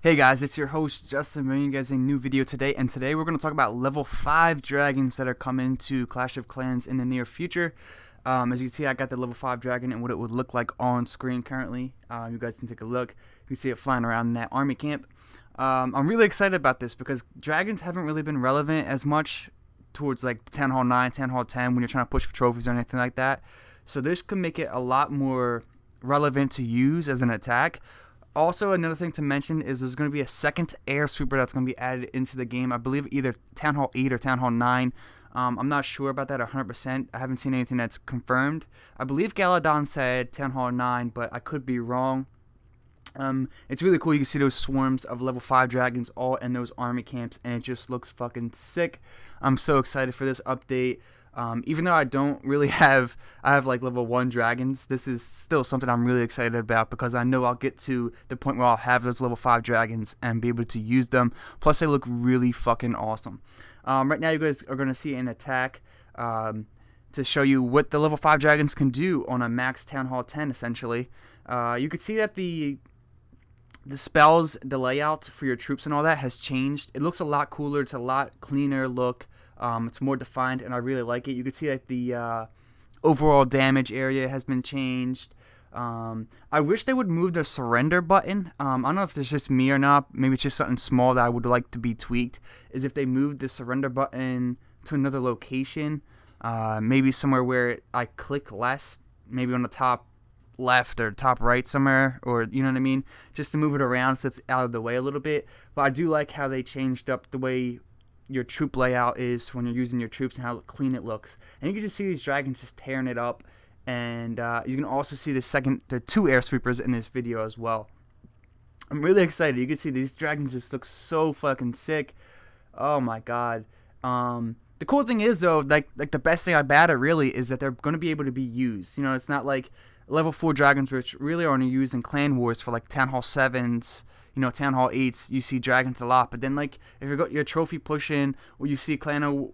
Hey guys, it's your host Justin bringing you guys a new video today, and today we're going to talk about level 5 dragons that are coming to Clash of Clans in the near future. As you can see, I got the level 5 dragon and what it would look like on screen currently. You guys can take a look. You can see it flying around in that army camp. I'm really excited about this because dragons haven't really been relevant as much towards like Town Hall 9, Town Hall 10 when you're trying to push for trophies or anything like that. So this could make it a lot more relevant to use as an attack. Also, another thing to mention is there's going to be a second air sweeper that's going to be added into the game. I believe either Town Hall 8 or Town Hall 9. I'm not sure about that 100%. I haven't seen anything that's confirmed. I believe Galadon said Town Hall 9, but I could be wrong. It's really cool. You can see those swarms of level 5 dragons all in those army camps, and it just looks fucking sick. I'm so excited for this update. Even though I don't really have, I have like level 1 dragons, this is still something I'm really excited about because I know I'll get to the point where I'll have those level 5 dragons and be able to use them. Plus they look really fucking awesome. Right now you guys are going to see an attack to show you what the level 5 dragons can do on a max Town Hall 10 essentially. You could see that the spells, the layout for your troops and all that has changed. It looks a lot cooler. It's a lot cleaner look. It's more defined, and I really like it. You can see that the overall damage area has been changed. I wish they would move the surrender button. I don't know if it's just me or not. Maybe it's just something small that I would like to be tweaked. Is if they moved the surrender button to another location, maybe somewhere where I click less, maybe on the top left or top right somewhere, or you know what I mean, just to move it around so it's out of the way a little bit. But I do like how they changed up the way your troop layout is when you're using your troops and how clean it looks. And you can just see these dragons just tearing it up. And you can also see the 2 air sweepers in this video as well. I'm really excited. You can see these dragons just look so fucking sick. Oh my god. The cool thing is though, like the best thing about it really is that they're going to be able to be used. You know, it's not like level 4 dragons which really are only used in clan wars for like Town Hall 7s. You know, Town Hall 8s, you see dragons a lot. But then, like, if you got your trophy pushing, or you see clan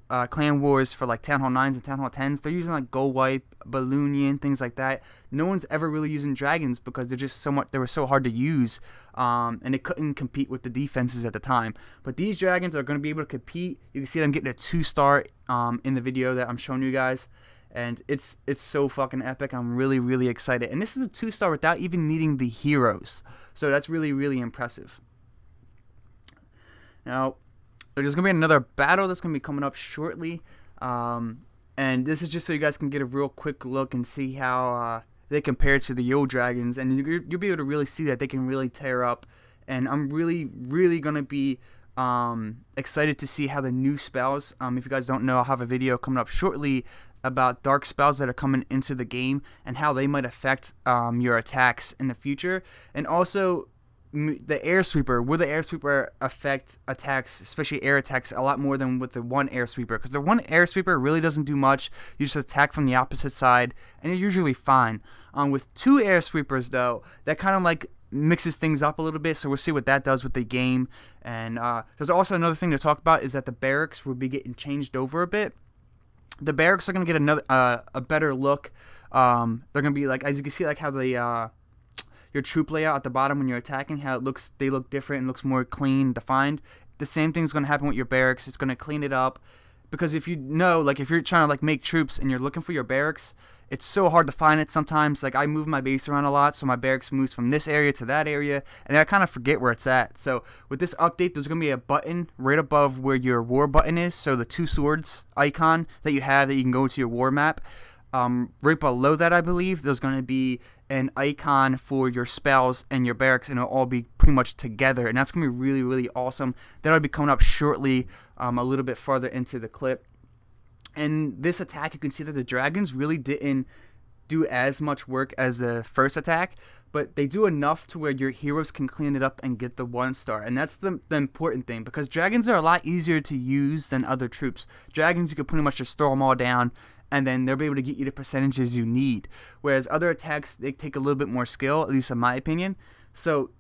wars for, like, Town Hall 9s and Town Hall 10s, they're using, like, Gold Wipe, Balloonian, things like that. No one's ever really using dragons because they're just they were so hard to use, and they couldn't compete with the defenses at the time. But these dragons are going to be able to compete. You can see them getting a 2-star in the video that I'm showing you guys. And it's so fucking epic. I'm really, really excited. And this is a 2-star without even needing the heroes. So that's really, really impressive. Now, there's going to be another battle that's going to be coming up shortly. And this is just so you guys can get a real quick look and see how they compare to the old dragons. And you'll be able to really see that they can really tear up. And I'm really, really going to be excited to see how the new spells, if you guys don't know, I'll have a video coming up shortly about dark spells that are coming into the game and how they might affect your attacks in the future. And also the air sweeper, will the air sweeper affect attacks, especially air attacks, a lot more than with the 1 air sweeper, because the 1 air sweeper really doesn't do much. You just attack from the opposite side and you're usually fine. With 2 air sweepers though, that kind of like mixes things up a little bit, so we'll see what that does with the game. And there's also another thing to talk about is that the barracks will be getting changed over a bit. The barracks are going to get another a better look. They're going to be like, as you can see, like how the your troop layout at the bottom when you're attacking, how it looks, they look different and looks more clean, defined. The same thing is going to happen with your barracks. It's going to clean it up, because if you know, like if you're trying to like make troops and you're looking for your barracks, it's so hard to find it sometimes. Like I move my base around a lot, so my barracks moves from this area to that area, and I kind of forget where it's at. So with this update, there's going to be a button right above where your war button is, so the 2 swords icon that you have that you can go to your war map. Right below that, I believe, there's going to be an icon for your spells and your barracks, and it'll all be pretty much together, and that's going to be really, really awesome. That'll be coming up shortly, a little bit farther into the clip. And this attack, you can see that the dragons really didn't do as much work as the first attack, but they do enough to where your heroes can clean it up and get the 1-star. And that's the important thing, because dragons are a lot easier to use than other troops. Dragons, you can pretty much just throw them all down, and then they'll be able to get you the percentages you need. Whereas other attacks, they take a little bit more skill, at least in my opinion. So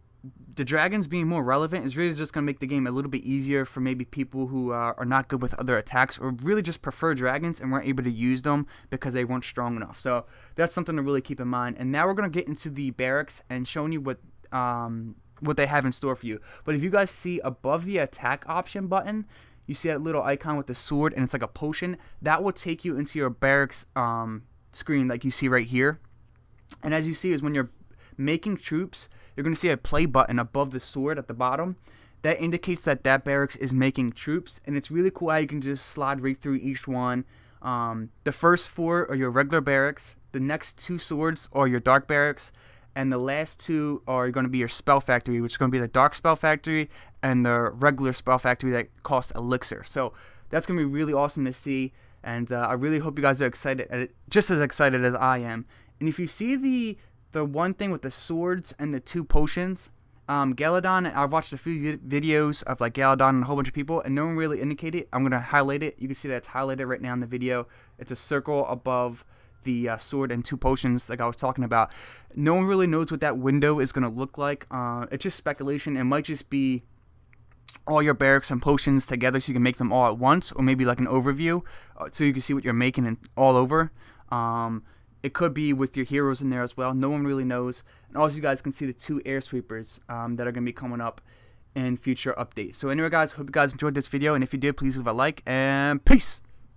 the dragons being more relevant is really just going to make the game a little bit easier for maybe people who are not good with other attacks, or really just prefer dragons and weren't able to use them because they weren't strong enough. So that's something to really keep in mind. And now we're going to get into the barracks and showing you what what they have in store for you. But if you guys see above the attack option button, you see that little icon with the sword and it's like a potion, that will take you into your barracks screen like you see right here. And as you see is when you're making troops, you're going to see a play button above the sword at the bottom. That indicates that barracks is making troops, and it's really cool how you can just slide right through each one. The first 4 are your regular barracks, the next 2 swords are your dark barracks, and the last 2 are going to be your spell factory, which is going to be the dark spell factory and the regular spell factory that costs elixir. So that's going to be really awesome to see, and I really hope you guys are excited, just as excited as I am. And if you see the one thing with the swords and the 2 potions, Galadon, I've watched a few videos of like Galadon and a whole bunch of people, and no one really indicated it. I'm going to highlight it. You can see that it's highlighted right now in the video. It's a circle above the sword and 2 potions like I was talking about. No one really knows what that window is going to look like. It's just speculation. It might just be all your barracks and potions together so you can make them all at once, or maybe like an overview so you can see what you're making and all over. It could be with your heroes in there as well. No one really knows. And also you guys can see the 2 air sweepers that are going to be coming up in future updates. So anyway guys, hope you guys enjoyed this video, and if you did, please leave a like, and peace!